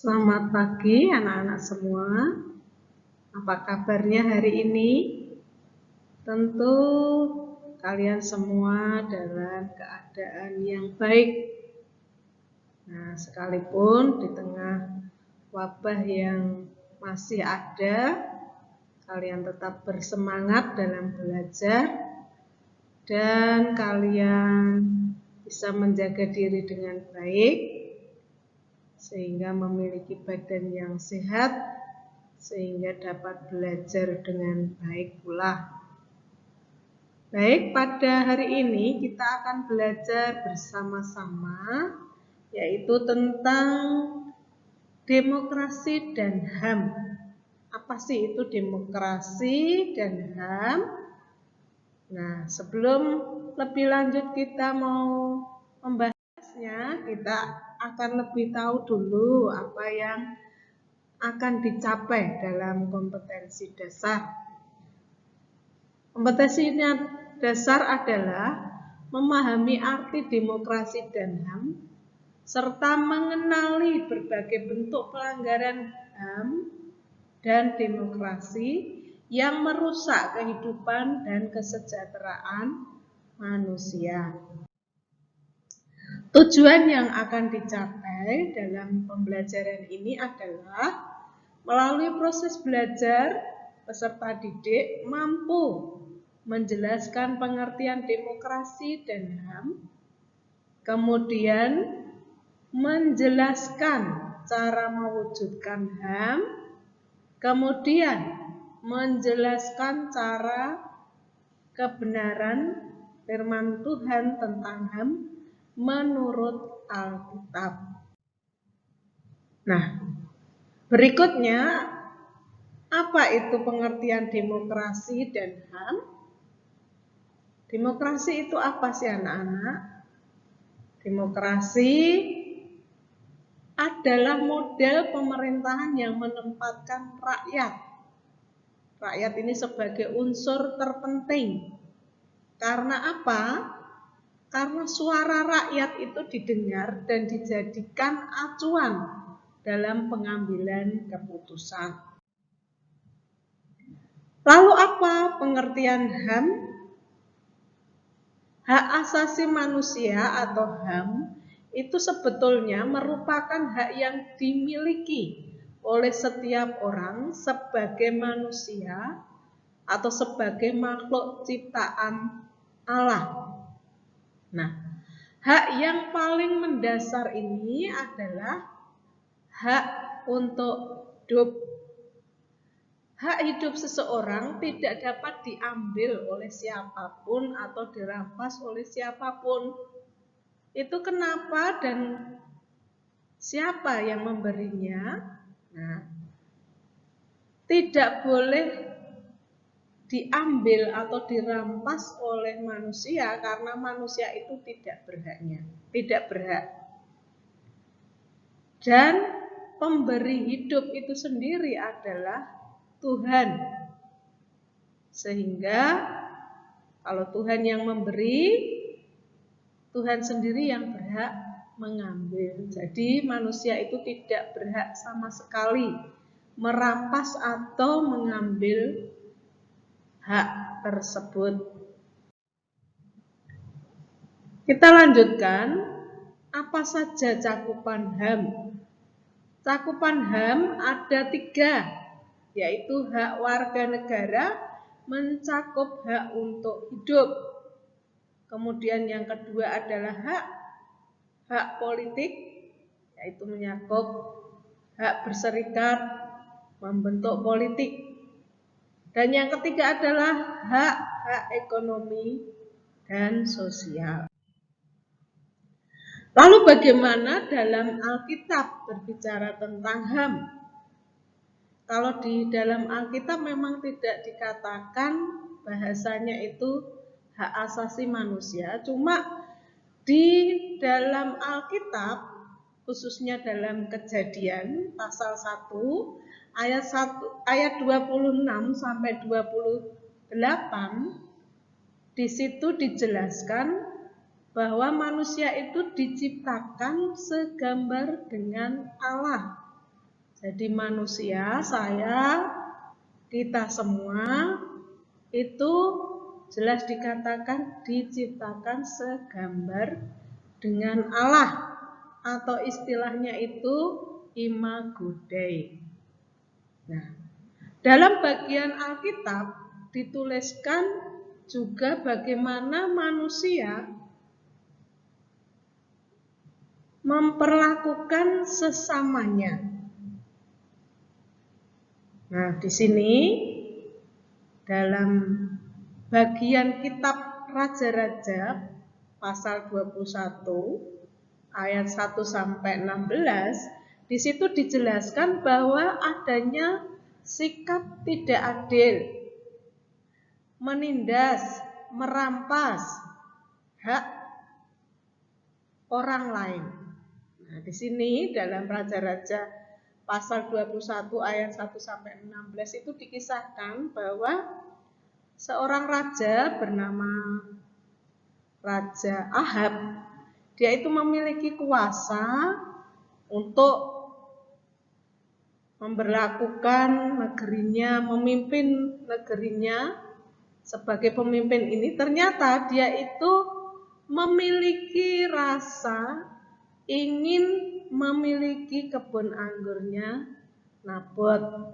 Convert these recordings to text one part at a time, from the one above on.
Selamat pagi anak-anak semua. Apa kabarnya hari ini? Tentu kalian semua dalam keadaan yang baik. Nah, sekalipun di tengah wabah yang masih ada, kalian tetap bersemangat dalam belajar dan kalian bisa menjaga diri dengan baik sehingga memiliki badan yang sehat, sehingga dapat belajar dengan baik pula. Baik, pada hari ini kita akan belajar bersama-sama, yaitu tentang demokrasi dan HAM. Apa sih itu demokrasi dan HAM? Nah, sebelum lebih lanjut kita mau membahasnya, kita akan lebih tahu dulu apa yang akan dicapai dalam kompetensi dasar. Kompetensi dasar adalah memahami arti demokrasi dan HAM serta mengenali berbagai bentuk pelanggaran HAM dan demokrasi yang merusak kehidupan dan kesejahteraan manusia. Tujuan yang akan dicapai dalam pembelajaran ini adalah melalui proses belajar, peserta didik mampu menjelaskan pengertian demokrasi dan HAM, kemudian menjelaskan cara mewujudkan HAM, kemudian menjelaskan cara kebenaran firman Tuhan tentang HAM menurut Alkitab. Nah, berikutnya, apa itu pengertian demokrasi dan HAM? Demokrasi itu apa sih anak-anak? Demokrasi adalah model pemerintahan yang menempatkan rakyat. Rakyat ini sebagai unsur terpenting. Karena apa? Karena suara rakyat itu didengar dan dijadikan acuan dalam pengambilan keputusan. Lalu apa pengertian HAM? Hak asasi manusia atau HAM itu sebetulnya merupakan hak yang dimiliki oleh setiap orang sebagai manusia atau sebagai makhluk ciptaan Allah. Nah, hak yang paling mendasar ini adalah hak untuk hidup. Hak hidup seseorang tidak dapat diambil oleh siapapun atau dirampas oleh siapapun. Itu kenapa dan siapa yang memberinya? Nah, tidak boleh diambil atau dirampas oleh manusia karena manusia itu tidak berhak. Dan pemberi hidup itu sendiri adalah Tuhan. Sehingga kalau Tuhan yang memberi, Tuhan sendiri yang berhak mengambil. Jadi manusia itu tidak berhak sama sekali merampas atau mengambil hak tersebut. Kita lanjutkan, apa saja cakupan HAM? Cakupan HAM ada 3, yaitu hak warga negara mencakup hak untuk hidup. Kemudian yang kedua adalah hak politik, yaitu mencakup hak berserikat, membentuk politik. Dan yang ketiga adalah hak ekonomi dan sosial. Lalu bagaimana dalam Alkitab berbicara tentang HAM? Kalau di dalam Alkitab memang tidak dikatakan bahasanya itu hak asasi manusia, cuma di dalam Alkitab, khususnya dalam Kejadian pasal 1 ayat 26 sampai 28, di situ dijelaskan bahwa manusia itu diciptakan segambar dengan Allah. Jadi manusia, saya, kita semua itu jelas dikatakan diciptakan segambar dengan Allah, atau istilahnya itu imago Dei. Nah, dalam bagian Alkitab dituliskan juga bagaimana manusia memperlakukan sesamanya. Nah, di sini dalam bagian kitab Raja-Raja pasal 21 ayat 1 sampai 16, di situ dijelaskan bahwa adanya sikap tidak adil, menindas, merampas hak orang lain. Nah, di sini dalam Raja-Raja pasal 21 ayat 1 sampai 16 itu dikisahkan bahwa seorang raja bernama Raja Ahab, dia itu memiliki kuasa untuk memberlakukan negerinya, memimpin negerinya. Sebagai pemimpin ini ternyata dia itu memiliki rasa ingin memiliki kebun anggurnya Nabot.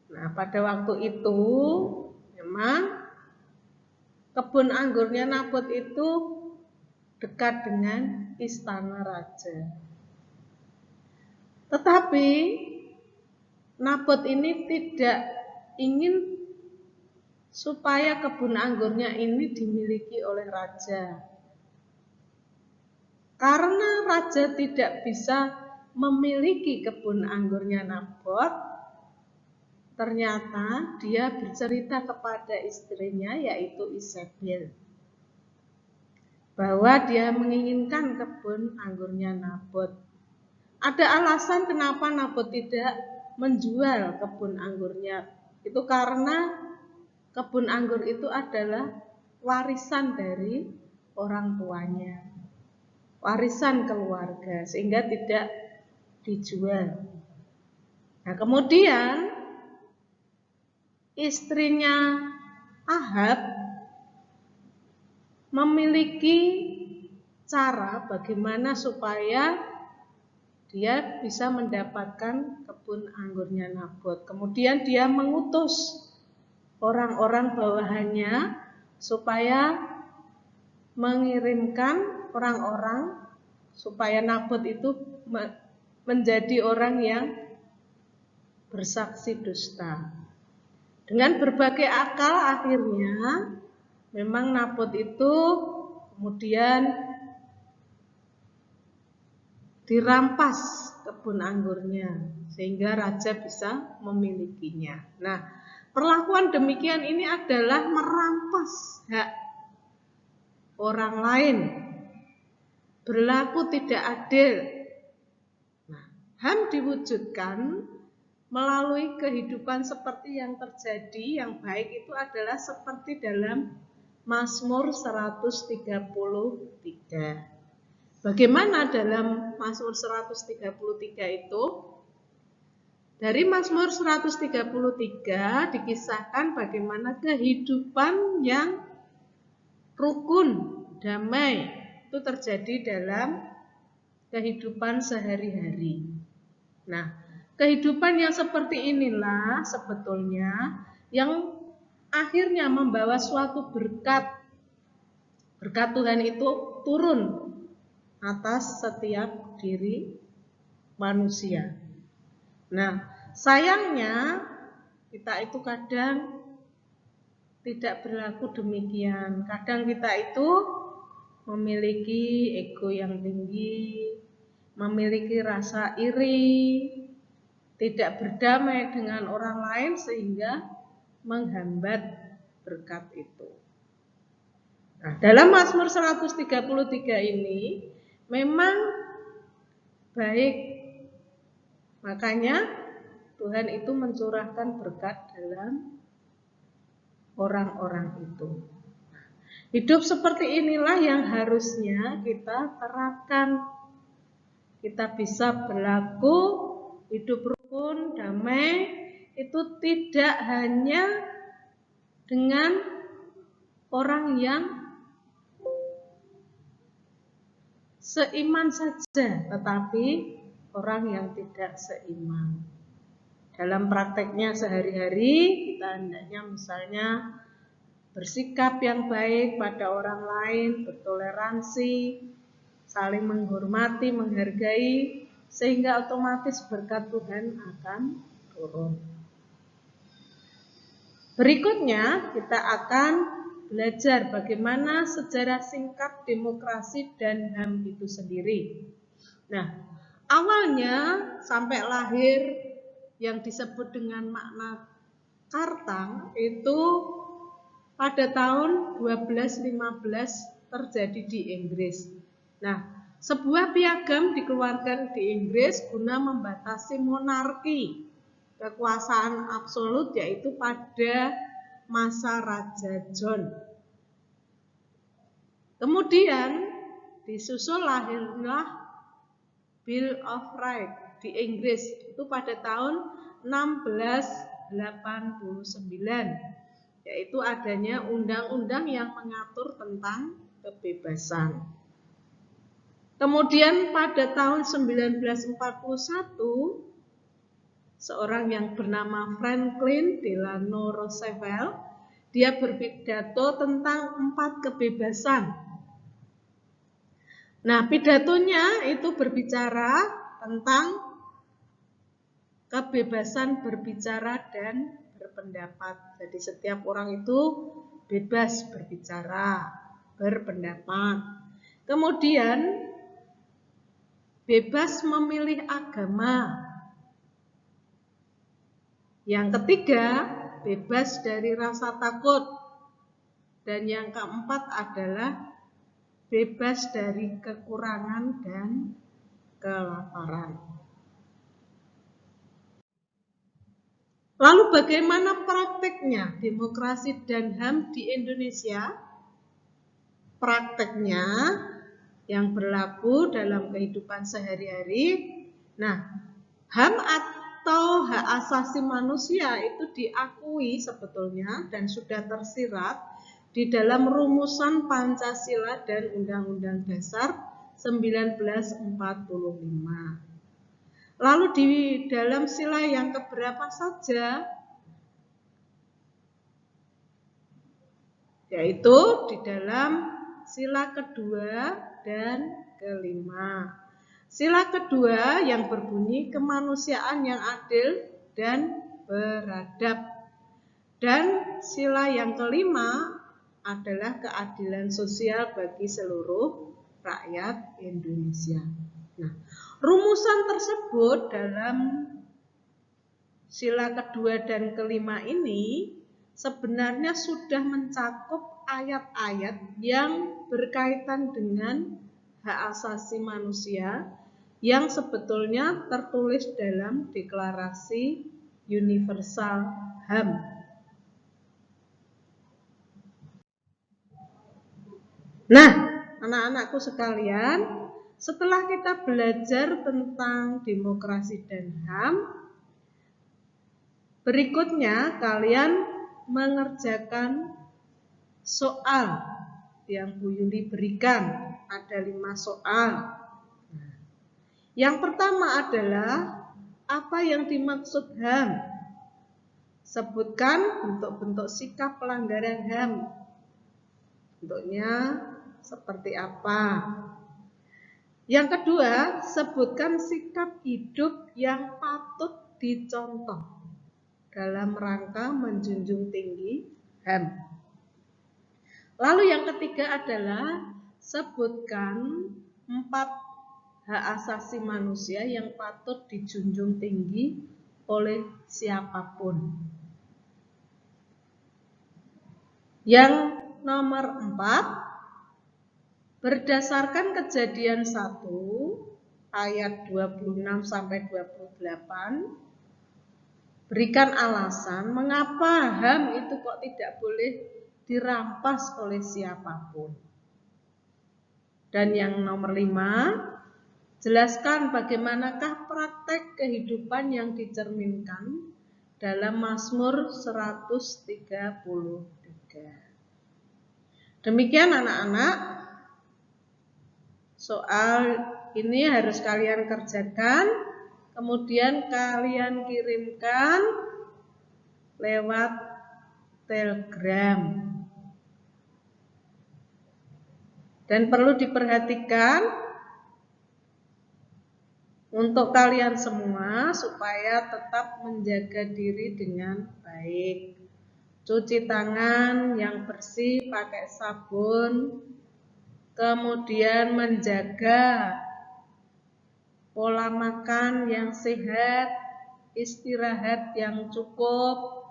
Nah, pada waktu itu memang kebun anggurnya Nabot itu dekat dengan istana raja. Tetapi Nabot ini tidak ingin supaya kebun anggurnya ini dimiliki oleh raja. Karena raja tidak bisa memiliki kebun anggurnya Nabot, ternyata dia bercerita kepada istrinya yaitu Isabel bahwa dia menginginkan kebun anggurnya Nabot. Ada alasan kenapa Nabot tidak menjual kebun anggurnya. Itu karena kebun anggur itu adalah warisan dari orang tuanya, warisan keluarga, sehingga tidak dijual. Nah, kemudian istrinya Ahab memiliki cara bagaimana supaya dia bisa mendapatkan kebun anggurnya Nabot. Kemudian dia mengutus orang-orang bawahannya supaya mengirimkan orang-orang supaya Nabot itu menjadi orang yang bersaksi dusta. Dengan berbagai akal akhirnya memang Nabot itu kemudian dirampas kebun anggurnya sehingga raja bisa memilikinya. Nah, perlakuan demikian ini adalah merampas hak orang lain, berlaku tidak adil. Nah, HAM diwujudkan melalui kehidupan seperti yang terjadi, yang baik itu adalah seperti dalam Mazmur 133. Bagaimana dalam Mazmur 133 itu? Dari Mazmur 133 dikisahkan bagaimana kehidupan yang rukun, damai itu terjadi dalam kehidupan sehari-hari. Nah, kehidupan yang seperti inilah sebetulnya yang akhirnya membawa suatu berkat. Berkat Tuhan itu turun atas setiap diri manusia. Nah, sayangnya kita itu kadang tidak berlaku demikian. Kadang kita itu memiliki ego yang tinggi, memiliki rasa iri, tidak berdamai dengan orang lain sehingga menghambat berkat itu. Nah, dalam Mazmur 133 ini memang baik. Makanya Tuhan itu mencurahkan berkat dalam orang-orang itu. Hidup seperti inilah yang harusnya kita terapkan. Kita bisa berlaku hidup rukun rukun, damai, itu tidak hanya dengan orang yang seiman saja, tetapi orang yang tidak seiman. Dalam prakteknya sehari-hari, kita hendaknya misalnya bersikap yang baik pada orang lain, bertoleransi, saling menghormati, menghargai, sehingga otomatis berkat Tuhan akan turun. Berikutnya kita akan belajar bagaimana sejarah singkat demokrasi dan HAM itu sendiri. Nah, awalnya sampai lahir yang disebut dengan makna Kartang itu pada tahun 1215 terjadi di Inggris. Nah, sebuah piagam dikeluarkan di Inggris guna membatasi monarki, kekuasaan absolut, yaitu pada masa Raja John. Kemudian disusul lahirlah Bill of Rights di Inggris itu pada tahun 1689, yaitu adanya undang-undang yang mengatur tentang kebebasan. Kemudian pada tahun 1941, seorang yang bernama Franklin Delano Roosevelt, dia berpidato tentang 4 kebebasan. Nah, pidatonya itu berbicara tentang kebebasan berbicara dan berpendapat. Jadi setiap orang itu bebas berbicara, berpendapat. Kemudian bebas memilih agama. Yang ketiga, bebas dari rasa takut. Dan yang keempat adalah bebas dari kekurangan dan kelaparan. Lalu bagaimana prakteknya demokrasi dan HAM di Indonesia? Prakteknya yang berlaku dalam kehidupan sehari-hari. Nah, HAM atau hak asasi manusia itu diakui sebetulnya dan sudah tersirat di dalam rumusan Pancasila dan Undang-Undang Dasar 1945. Lalu di dalam sila yang keberapa saja? Yaitu di dalam sila kedua dan kelima. Sila kedua yang berbunyi kemanusiaan yang adil dan beradab. Dan sila yang kelima adalah keadilan sosial bagi seluruh rakyat Indonesia. Nah, rumusan tersebut dalam sila kedua dan kelima ini sebenarnya sudah mencakup ayat-ayat yang berkaitan dengan hak asasi manusia yang sebetulnya tertulis dalam Deklarasi Universal HAM. Nah, anak-anakku sekalian, setelah kita belajar tentang demokrasi dan HAM, berikutnya kalian mengerjakan soal yang Bu Yuli berikan. Ada 5 soal. Yang pertama adalah apa yang dimaksud HAM? Sebutkan bentuk-bentuk sikap pelanggaran HAM. Bentuknya seperti apa? Yang kedua, sebutkan sikap hidup yang patut dicontoh dalam rangka menjunjung tinggi HAM. Lalu yang ketiga adalah sebutkan 4 hak asasi manusia yang patut dijunjung tinggi oleh siapapun. Yang nomor 4, berdasarkan kejadian 1 ayat 26 sampai 28, berikan alasan mengapa HAM itu kok tidak boleh dirampas oleh siapapun. Dan yang nomor 5, Jelaskan bagaimanakah praktek kehidupan yang dicerminkan dalam Mazmur 133. Demikian anak-anak, soal ini harus kalian kerjakan, kemudian kalian kirimkan lewat Telegram. Dan perlu diperhatikan untuk kalian semua supaya tetap menjaga diri dengan baik. Cuci tangan yang bersih pakai sabun, kemudian menjaga pola makan yang sehat, istirahat yang cukup,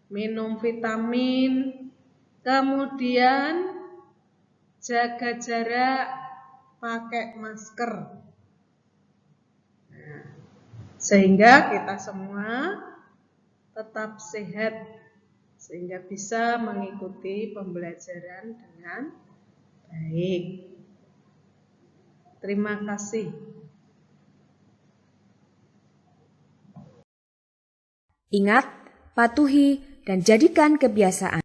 minum vitamin, kemudian jaga jarak, pakai masker. Sehingga kita semua tetap sehat, sehingga bisa mengikuti pembelajaran dengan baik. Terima kasih. Ingat, patuhi dan jadikan kebiasaan.